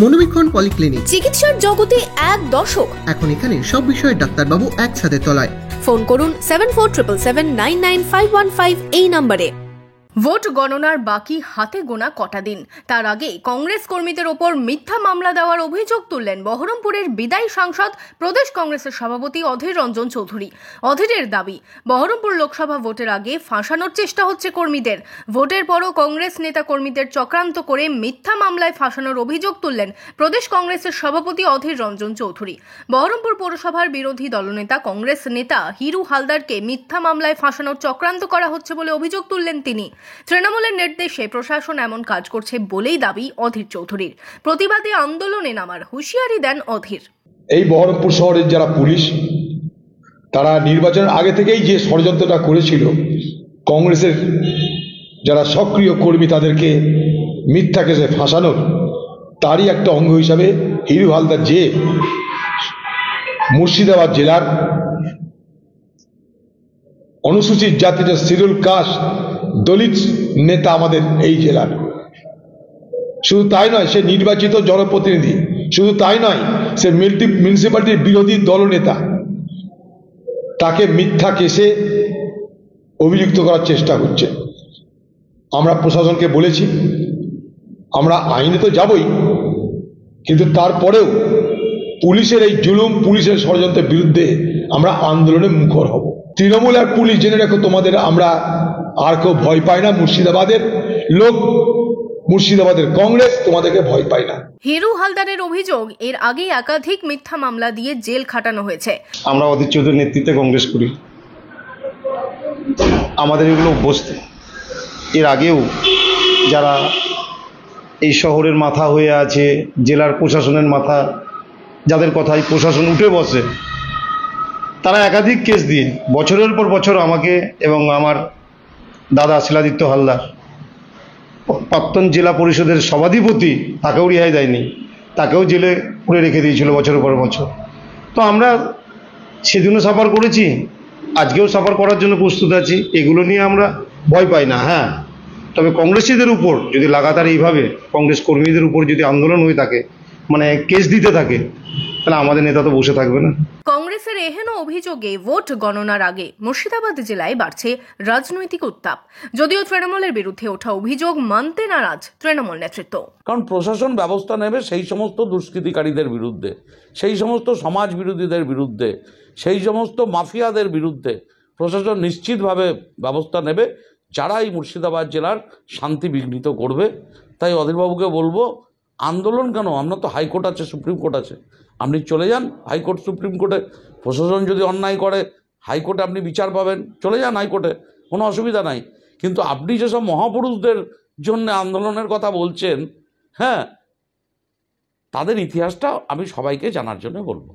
মনোবীক্ষণ polyclinic, চিকিৎসার জগতে এক দশক। এখন এখানে সব বিষয়ে ডাক্তারবাবু একসাথে তলায়। ফোন করুন 7477999515 এই নম্বরে। ভোট গণনার বাকি হাতে গোনা কটা দিন, তার আগে কংগ্রেস কর্মীদের ওপর মিথ্যা মামলা দেওয়ার অভিযোগ তুললেন বহরমপুরের বিদায়ী সাংসদ প্রদেশ কংগ্রেসের সভাপতি অধীর রঞ্জন চৌধুরী। অধীরের দাবি, বহরমপুর লোকসভা ভোটের আগে ফাঁসানোর চেষ্টা হচ্ছে কর্মীদের। ভোটের পরও কংগ্রেস নেতা কর্মীদের চক্রান্ত করে মিথ্যা মামলায় ফাঁসানোর অভিযোগ তুললেন প্রদেশ কংগ্রেসের সভাপতি অধীর রঞ্জন চৌধুরী। বহরমপুর পৌরসভার বিরোধী দলনেতা কংগ্রেস নেতা হিরু হালদারকে মিথ্যা মামলায় ফাঁসানোর চক্রান্ত করা হচ্ছে বলে অভিযোগ তুললেন তিনি। তৃণমূলের নির্দেশে প্রশাসন এমন কাজ করছে বলেই দাবি অধীর চৌধুরীর। প্রতিবাদী আন্দোলনে নামার হুঁশিয়ারি দেন অধীর। এই বহরমপুর শহরের যারা পুলিশ, তারা নির্বাচনের আগে থেকেই যে ষড়যন্ত্রটা করেছিল, কংগ্রেসের যারা সক্রিয় কর্মী তাদেরকে মিথ্যা কেসে ফাঁসানোর, তারই একটা অঙ্গ হিসাবে হিরু হালদার যে মুর্শিদাবাদ জেলার অনুসূচিত জাতির শিডিউল কাস্ট দলিত নেতা আমাদের এই জেলার। শুধু তাই নয়, সে নির্বাচিত জনপ্রতিনিধি। শুধু তাই নয়, সে মিউনিসিপ্যালিটির বিরোধী দলনেতা। তাকে মিথ্যা কেসে অভিযুক্ত করার চেষ্টা হচ্ছে। আমরা প্রশাসনকে বলেছি, আমরা আইনে তো যাবই, কিন্তু তারপরেও পুলিশের এই জুলুম, পুলিশের ষড়যন্ত্রের বিরুদ্ধে আমরা আন্দোলনে মুখর হব। তৃণমূল আর পুলিশ, জেনে রাখো তোমাদের, আমরা আর কেউ ভয় পাই না। মুর্শিদাবাদের লোক, মুর্শিদাবাদের কংগ্রেস তোমাদেরকে ভয় পায় না। হিরু হালদারের অভিযোগ, এর আগে একাধিক মিথ্যা মামলা দিয়ে জেল খাটানো হয়েছে। আমরা অধীর চৌধুরীর নেতৃত্বে কংগ্রেস করি, আমাদের এগুলো অভ্যস্ত। এর আগেও যারা এই শহরের মাথা হয়ে আছে, জেলার প্রশাসনের মাথা, যাদের কথায় প্রশাসন উঠে বসে, তারা একাধিক কেস দিয়ে বছরের পর বছর আমাকে এবং আমার দাদা শিলাদিত্য হালদার, প্রাক্তন জেলা পরিষদের সভাধিপতি, তাকেও রেহাই দেয়নি, তাকেও জেলে পুরে রেখে দিয়েছিল বছরের পর বছর। তো আমরা সেদিনও সাফার করেছি, আজকেও সাফার করার জন্য প্রস্তুত আছি। এগুলো নিয়ে আমরা ভয় পাই না। হ্যাঁ, তবে কংগ্রেসীদের উপর যদি লাগাতার এইভাবে কংগ্রেস কর্মীদের উপর যদি আন্দোলন হয়ে থাকে, মানে কেস দিতে থাকে, তাহলে আমাদের নেতা তো বসে থাকবে না। কংগ্রেসের এহেন অভিযোগে ভোট গণনার আগে মুর্শিদাবাদ জেলায় বাড়ছে রাজনৈতিক উত্তাপ। যদিও তৃণমূলের বিরুদ্ধে ওঠা অভিযোগ মানতে নারাজ তৃণমূল নেতৃত্ব। কারণ প্রশাসন ব্যবস্থা নেবে সেই সমস্ত দুষ্কৃতিকারীদের বিরুদ্ধে, সেই সমস্ত সমাজ বিরোধীদের বিরুদ্ধে, সেই সমস্ত মাফিয়াদের বিরুদ্ধে প্রশাসন নিশ্চিতভাবে ব্যবস্থা নেবে, যারা এই মুর্শিদাবাদ জেলার শান্তি বিঘ্নিত করবে। তাই অধীরবাবুকে বলবো, আন্দোলন কেন, আপনার তো হাইকোর্ট আছে, সুপ্রিম কোর্ট আছে, আপনি চলে যান হাইকোর্ট সুপ্রিম কোর্টে। প্রশাসন যদি অন্যায় করে, হাইকোর্টে আপনি বিচার পাবেন, চলে যান হাইকোর্টে, কোনো অসুবিধা নাই। কিন্তু আপনি যেসব মহাপুরুষদের জন্য আন্দোলনের কথা বলছেন, হ্যাঁ, তাদের ইতিহাসটা আমি সবাইকে জানার জন্য বলবো।